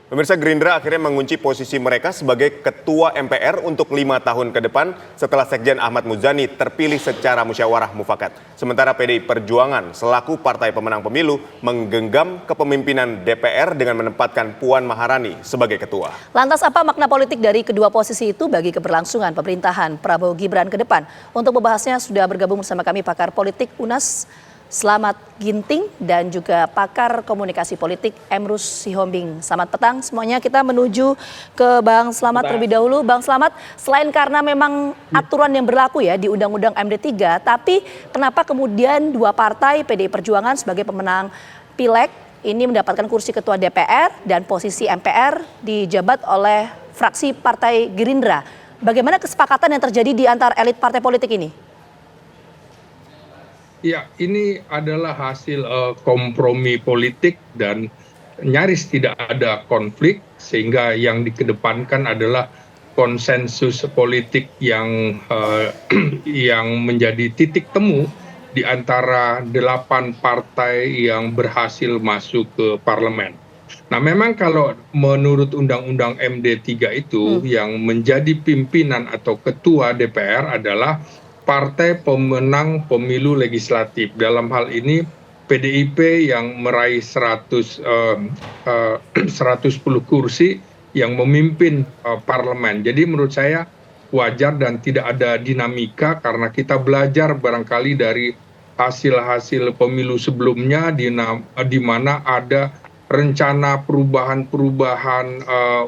Pemirsa, Gerindra akhirnya mengunci posisi mereka sebagai Ketua MPR untuk 5 tahun ke depan setelah Sekjen Ahmad Muzani terpilih secara musyawarah mufakat. Sementara PDI Perjuangan selaku partai pemenang pemilu menggenggam kepemimpinan DPR dengan menempatkan Puan Maharani sebagai ketua. Lantas apa makna politik dari kedua posisi itu bagi keberlangsungan pemerintahan Prabowo Gibran ke depan? Untuk membahasnya sudah bergabung bersama kami pakar politik UNAS Slamet Ginting dan juga pakar komunikasi politik Emrus Sihombing. Selamat petang semuanya, kita menuju ke Bang Slamet terlebih dahulu. Bang Slamet, selain karena memang aturan yang berlaku ya di Undang-Undang MD3, tapi kenapa kemudian dua partai PDI Perjuangan sebagai pemenang Pileg ini mendapatkan kursi ketua DPR dan posisi MPR dijabat oleh fraksi Partai Gerindra? Bagaimana kesepakatan yang terjadi di antar elit partai politik ini? Ya, ini adalah hasil kompromi politik dan nyaris tidak ada konflik, sehingga yang dikedepankan adalah konsensus politik yang menjadi titik temu di antara 8 partai yang berhasil masuk ke parlemen. Nah, memang kalau menurut Undang-Undang MD3 itu yang menjadi pimpinan atau ketua DPR adalah partai pemenang pemilu legislatif. Dalam hal ini PDIP yang meraih 110 kursi yang memimpin parlemen. Jadi menurut saya wajar dan tidak ada dinamika karena kita belajar barangkali dari hasil-hasil pemilu sebelumnya di mana ada rencana perubahan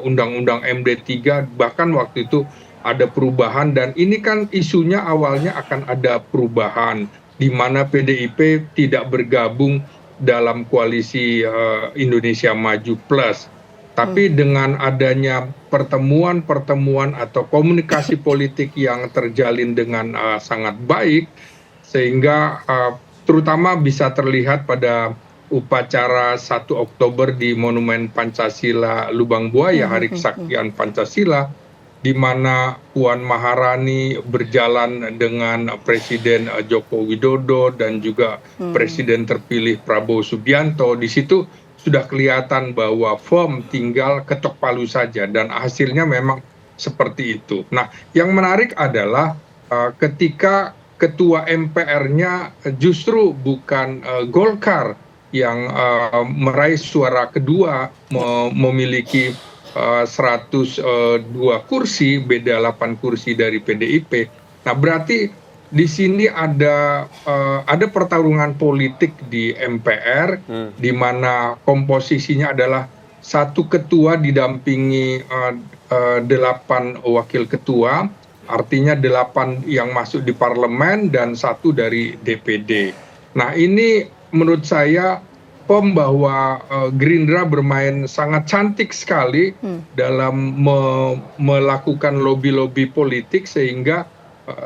Undang-Undang MD3, bahkan waktu itu ada perubahan, dan ini kan isunya awalnya akan ada perubahan di mana PDIP tidak bergabung dalam koalisi Indonesia Maju Plus. Tapi dengan adanya pertemuan-pertemuan atau komunikasi politik yang terjalin dengan sangat baik, sehingga terutama bisa terlihat pada upacara 1 Oktober di Monumen Pancasila Lubang Buaya, Hari Kesaktian Pancasila, di mana Puan Maharani berjalan dengan Presiden Joko Widodo dan juga Presiden terpilih Prabowo Subianto. Di situ sudah kelihatan bahwa firm tinggal ketok palu saja, dan hasilnya memang seperti itu. Nah, yang menarik adalah ketika ketua MPR-nya justru bukan Golkar yang meraih suara kedua, memiliki 102 kursi, beda 8 kursi dari PDIP. Nah, berarti di sini ada pertarungan politik di MPR, di mana komposisinya adalah satu ketua didampingi 8 wakil ketua, artinya 8 yang masuk di parlemen dan 1 dari DPD. Nah, ini menurut saya bahwa Gerindra bermain sangat cantik sekali dalam melakukan lobby-lobby politik, sehingga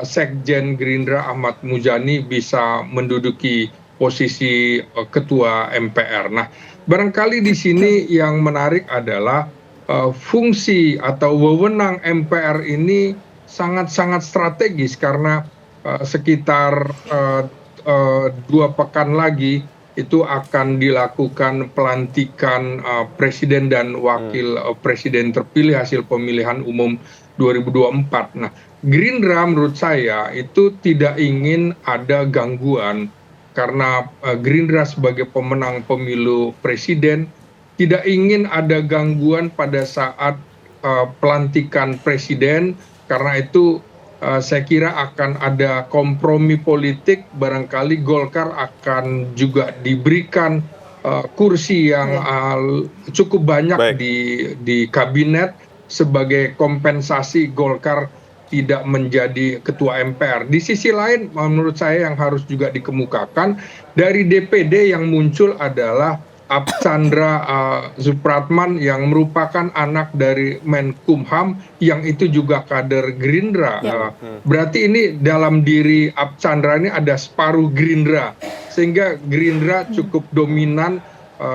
Sekjen Gerindra Ahmad Muzani bisa menduduki posisi ketua MPR. Nah, barangkali di sini yang menarik adalah fungsi atau wewenang MPR ini sangat-sangat strategis, karena sekitar 2 pekan lagi itu akan dilakukan pelantikan presiden dan wakil presiden terpilih hasil pemilihan umum 2024. Nah, Gerindra menurut saya itu tidak ingin ada gangguan, karena Gerindra sebagai pemenang pemilu presiden tidak ingin ada gangguan pada saat pelantikan presiden, karena itu saya kira akan ada kompromi politik, barangkali Golkar akan juga diberikan kursi yang cukup banyak di kabinet sebagai kompensasi Golkar tidak menjadi ketua MPR. Di sisi lain menurut saya yang harus juga dikemukakan, dari DPD yang muncul adalah Archandra Supratman yang merupakan anak dari Menkumham yang itu juga kader Gerindra. Berarti ini dalam diri Archandra ini ada separuh Gerindra, sehingga Gerindra cukup dominan,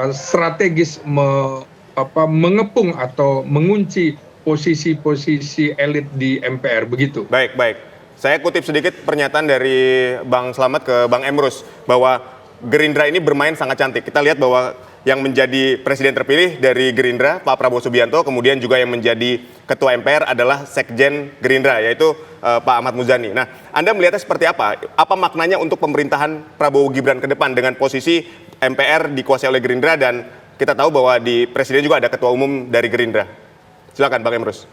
strategis mengepung atau mengunci posisi-posisi elit di MPR, begitu. Baik. Saya kutip sedikit pernyataan dari Bang Slamet ke Bang Emrus bahwa Gerindra ini bermain sangat cantik. Kita lihat bahwa yang menjadi presiden terpilih dari Gerindra, Pak Prabowo Subianto, kemudian juga yang menjadi ketua MPR adalah Sekjen Gerindra, yaitu Pak Ahmad Muzani. Nah, Anda melihatnya seperti apa? Apa maknanya untuk pemerintahan Prabowo Gibran ke depan dengan posisi MPR dikuasai oleh Gerindra dan kita tahu bahwa di presiden juga ada ketua umum dari Gerindra. Silakan Bang Emrus.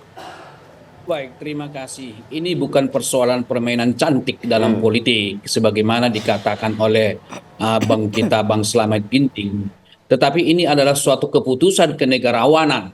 Baik, terima kasih. Ini bukan persoalan permainan cantik dalam politik, sebagaimana dikatakan oleh Bang Slamet Ginting. Tetapi ini adalah suatu keputusan kenegarawanan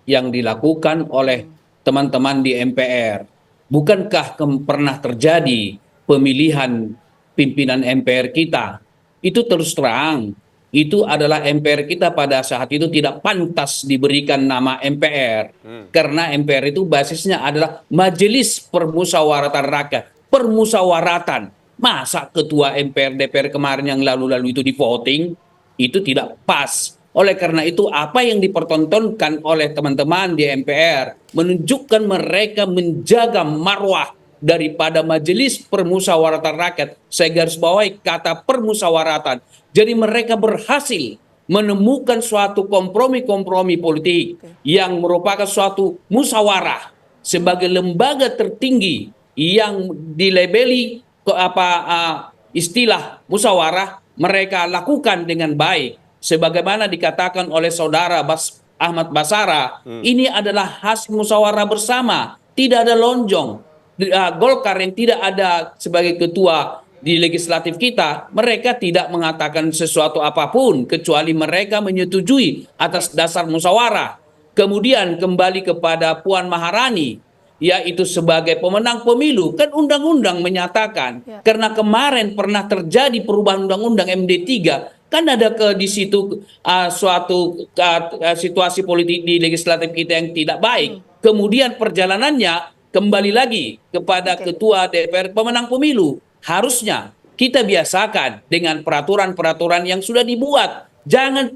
yang dilakukan oleh teman-teman di MPR. Bukankah pernah terjadi pemilihan pimpinan MPR kita? Itu terus terang. Itu adalah MPR kita pada saat itu tidak pantas diberikan nama MPR. Karena MPR itu basisnya adalah Majelis Permusyawaratan Rakyat. Permusyawaratan. Masa ketua MPR DPR kemarin yang lalu-lalu itu di voting, itu tidak pas. Oleh karena itu apa yang dipertontonkan oleh teman-teman di MPR menunjukkan mereka menjaga marwah daripada Majelis Permusyawaratan Rakyat. Saya garis bawahi kata permusyawaratan. Jadi mereka berhasil menemukan suatu kompromi-kompromi politik yang merupakan suatu musyawarah sebagai lembaga tertinggi yang dilabeli istilah musyawarah mereka lakukan dengan baik. Sebagaimana dikatakan oleh saudara Ahmad Basara, ini adalah hasil musyawarah bersama, tidak ada lonjong. Golkar yang tidak ada sebagai ketua di legislatif kita, mereka tidak mengatakan sesuatu apapun kecuali mereka menyetujui atas dasar musyawarah. Kemudian kembali kepada Puan Maharani, yaitu sebagai pemenang pemilu, kan undang-undang menyatakan karena kemarin pernah terjadi perubahan undang-undang MD3, kan ada di situ suatu situasi politik di legislatif kita yang tidak baik. Kemudian perjalanannya kembali lagi kepada ketua DPR pemenang pemilu. Harusnya kita biasakan dengan peraturan-peraturan yang sudah dibuat. Jangan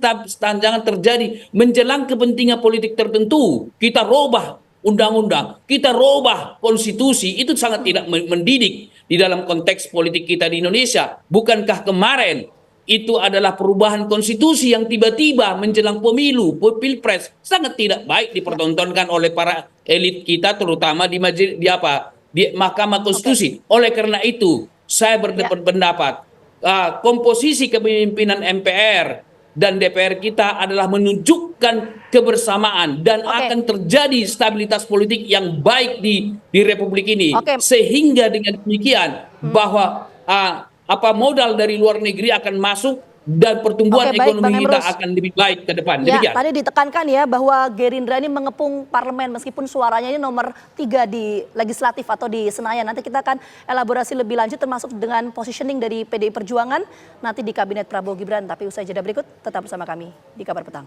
terjadi menjelang kepentingan politik tertentu. Kita robah undang-undang, kita robah konstitusi. Itu sangat tidak mendidik di dalam konteks politik kita di Indonesia. Bukankah kemarin itu adalah perubahan konstitusi yang tiba-tiba menjelang pemilu, pilpres, sangat tidak baik dipertontonkan oleh para elit kita, terutama di Mahkamah Konstitusi. Oleh karena itu, saya berpendapat komposisi kepemimpinan MPR dan DPR kita adalah menunjukkan kebersamaan dan akan terjadi stabilitas politik yang baik di Republik ini. Sehingga dengan demikian bahwa modal dari luar negeri akan masuk dan pertumbuhan ekonomi kita akan lebih baik ke depan. Ya, tadi ditekankan ya bahwa Gerindra ini mengepung parlemen meskipun suaranya ini nomor 3 di legislatif atau di Senayan. Nanti kita akan elaborasi lebih lanjut termasuk dengan positioning dari PDI Perjuangan nanti di kabinet Prabowo Gibran. Tapi usai jeda berikut tetap bersama kami di Kabar Petang.